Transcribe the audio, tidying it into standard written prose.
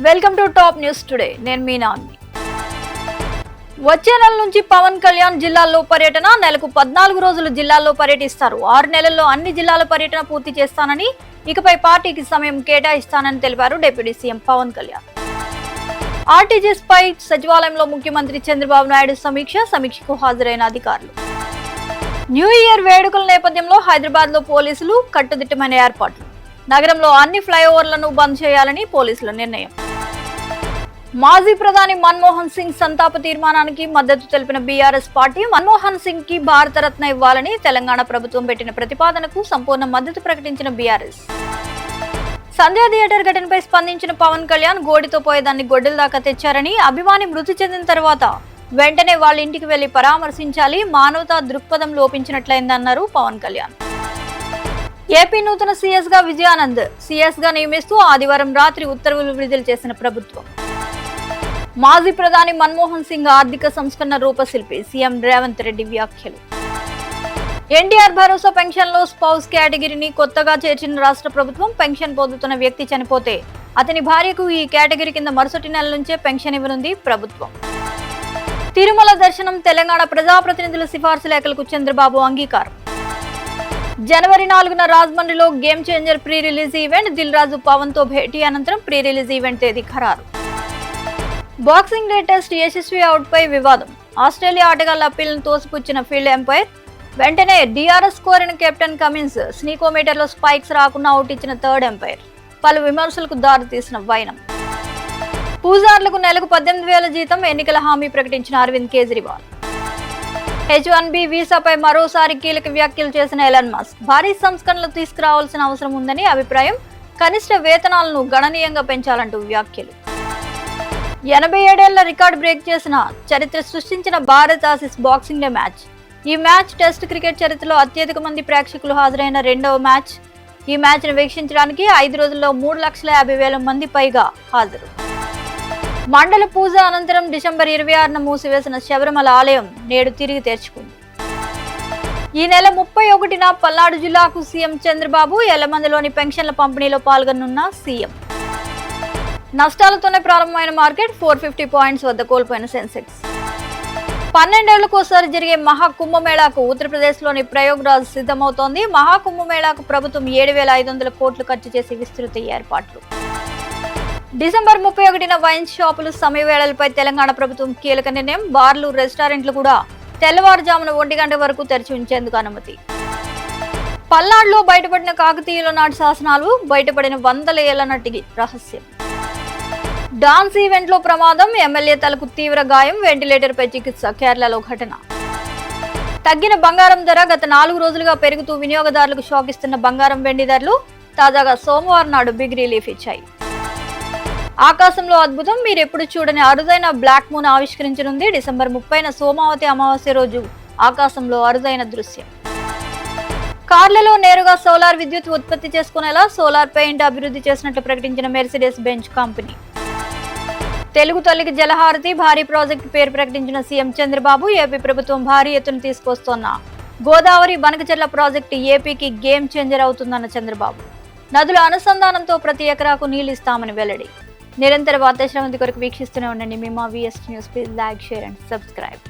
Welcome to top news today. నేను మీనాని. వచ్చే నెల నుంచి పవన్ కళ్యాణ్ జిల్లాల్లో పర్యటన. నెలకు 14 రోజులు జిల్లాల్లో పర్యటిస్తారు. 6 నెలల్లో అన్ని జిల్లాల పర్యటన పూర్తి చేస్తానని, ఇకపై పార్టీకి సమయం కేటాయిస్తానని తెలిపారు deputy CM Pawan Kalyan. RTGS పై సచివాలయంలో ముఖ్యమంత్రి చంద్రబాబు నాయుడు సమీక్షకు హాజరైన అధికారులు. న్యూ ఇయర్ వేడుకల నేపథ్యంలో హైదరాబాద్ లో పోలీసులు కట్టుదిట్టమైన ఏర్పాట్లు. నగరంలో అన్ని ఫ్లైఓవర్లను బంద్ చేయాలని పోలీసుల నిర్ణయం. మాజీ ప్రధాని మన్మోహన్ సింగ్ సంతాప తీర్మానానికి మద్దతు తెలిపిన బీఆర్ఎస్ పార్టీ మన్మోహన్ సింగ్ కి భారతరత్న ఇవ్వాలని తెలంగాణ ప్రభుత్వం పెట్టిన ప్రతిపాదనకు సంపూర్ణ మద్దతు ప్రకటించిన బీఆర్ఎస్. సంధ్యా థియేటర్ ఘటనపై స్పందించిన పవన్ కళ్యాణ్ గోడితో పోయేదాన్ని గొడ్డల దాకా తెచ్చారని, అభిమాని మృతి చెందిన తర్వాత వెంటనే వాళ్ళ ఇంటికి వెళ్లి పరామర్శించాలి, మానవతా దృక్పథం లోపించినట్లయిందన్నారు పవన్ కళ్యాణ్. ఏపీ నూతన సీఎస్ గా విజయానంద్ సీఎస్ గా నియమిస్తూ ఆదివారం రాత్రి ఉత్తర్వులు విడుదల చేసిన ప్రభుత్వం. మాజీ ప్రధాని మన్మోహన్ సింగ్ ఆర్థిక సంస్కరణ రూపశిల్పి సీఎం రేవంత్ రెడ్డి వ్యాఖ్యలు. ఎన్టీఆర్ భరోసా పెన్షన్ లో స్పౌస్ కేటగిరీని కొత్తగా చేర్చిన రాష్ట్ర ప్రభుత్వం. పెన్షన్ పొందుతున్న వ్యక్తి చనిపోతే అతని భార్యకు ఈ కేటగిరీ కింద మరుసటి నెల నుంచే పెన్షన్ ఇవ్వనుంది ప్రభుత్వం. తిరుమల దర్శనం. తెలంగాణ ప్రజాప్రతినిధుల సిఫార్సు లేఖలకు చంద్రబాబు అంగీకారం. జనవరి 4న రాజమండ్రిలో game changer pre release event. Dil Raju Pawan తో భేటీ అనంతరం ప్రీ రిలీజ్ ఈవెంట్ తేదీ ఖరారు. Boxing day test Yashasvi out పై వివాదం. ఆస్ట్రేలియా ఆటగాళ్ల అప్పీల్ను తోసిపుచ్చిన ఫీల్డ్ ఎంపైర్. వెంటనే డిఆర్ఎస్ కోరిన కెప్టెన్ కమిన్స్. స్నీకోమీటర్ లో స్పైక్స్ రాకుండా అవుట్ ఇచ్చిన థర్డ్ ఎంపైర్. పలు విమర్శలకు దారితీసిన వైనం. పూజార్లకు నెలకు 18,000 జీతం. ఎన్నికల హామీ ప్రకటించిన అరవింద్ కేజ్రీవాల్. H1B వీసాపై మరోసారి కీలక వ్యాఖ్యలు చేసిన ఎలన్ మస్క్. భారీ సంస్కరణలు తీసుకురావాల్సిన అవసరం ఉందని అభిప్రాయం. కనిష్ట వేతనాలను గణనీయంగా పెంచాలంటూ వ్యాఖ్యలు. 87 ఏళ్ల రికార్డు బ్రేక్ చేసిన చరిత్ర సృష్టించిన Bharat Aussies boxing day match. ఈ మ్యాచ్ టెస్ట్ క్రికెట్ చరిత్రలో అత్యధిక మంది ప్రేక్షకులు హాజరైన రెండవ మ్యాచ్. ఈ మ్యాచ్ ను వీక్షించడానికి 5 రోజుల్లో 3,50,000 మంది పైగా హాజరు. మండల పూజ అనంతరం డిసెంబర్ 26న మూసివేసిన శబరిమల ఆలయం నేడు తిరిగి తెరుచుకుంది. ఈ నెల 31న పల్నాడు జిల్లాకు సీఎం చంద్రబాబు. ఎల్లమందలోని పెన్షన్ల పంపిణీలో పాల్గొనున్న సీఎం. నష్టాలతోనే ప్రారంభమైన మార్కెట్. 450 పాయింట్స్ వద్ద కోల్పోయిన సెన్సెక్స్. 12 ఏళ్లకోసారి జరిగే మహాకుంభమేళాకు ఉత్తరప్రదేశ్లోని ప్రయాగ్రాజ్ సిద్ధమవుతోంది. మహాకుంభమేళాకు ప్రభుత్వం 7,500 కోట్లు ఖర్చు చేసి విస్తృత ఏర్పాట్లు. డిసెంబర్ 31న వైన్ షాపులు సమయ వేళలపై తెలంగాణ ప్రభుత్వం కీలక నిర్ణయం. బార్లు, రెస్టారెంట్లు కూడా తెల్లవారుజామున 1 గంట వరకు తెరిచి ఉంచేందుకు అనుమతి. పల్నాడులో బయటపడిన కాకతీయుల నాటి శాసనాలు. బయటపడిన 100 ఏళ్ల నాటికి రహస్యం. డాన్స్ ఈవెంట్ లో ప్రమాదం. ఎమ్మెల్యే తలకు తీవ్ర గాయం. వెంటిలేటర్ పై చికిత్స. కేరళలో ఘటన. తగ్గిన బంగారం ధర. గత 4 రోజులుగా పెరుగుతూ వినియోగదారులకు షాక్ ఇస్తున్న బంగారం, వెండి ధరలు తాజాగా సోమవారం నాడు బిగ్ రిలీఫ్ ఇచ్చాయి. ఆకాశంలో అద్భుతం. మీరెప్పుడు చూడని అరుదైన బ్లాక్ మూన్ ఆవిష్కరించనుంది. డిసెంబర్ 30న సోమావతి అమావాస్య రోజు ఆకాశంలో అరుదైన దృశ్యం. కార్లలో నేరుగా సోలార్ విద్యుత్ ఉత్పత్తి చేసుకునేలా సోలార్ పెయింట్ అభివృద్ధి చేసినట్లు ప్రకటించిన మెర్సిడెస్ బెంజ్ కంపెనీ. తెలుగు తల్లికి జలహారతి. భారీ ప్రాజెక్టు పేరు ప్రకటించిన సీఎం చంద్రబాబు. ఏపీ ప్రభుత్వం భారీ ఎత్తున తీసుకొస్తోన్న గోదావరి బనకచెర్ల ప్రాజెక్టు ఏపీకి గేమ్ చేంజర్ అవుతుందన్న చంద్రబాబు. నదుల అనుసంధానంతో ప్రతి ఎకరాకు నీళ్లు ఇస్తామని వెల్లడి. నిరంతర వార్తా శ్రవంతి కొరకు వీక్షిస్తూనే ఉండండి. మేము VS news. Please like, share and subscribe.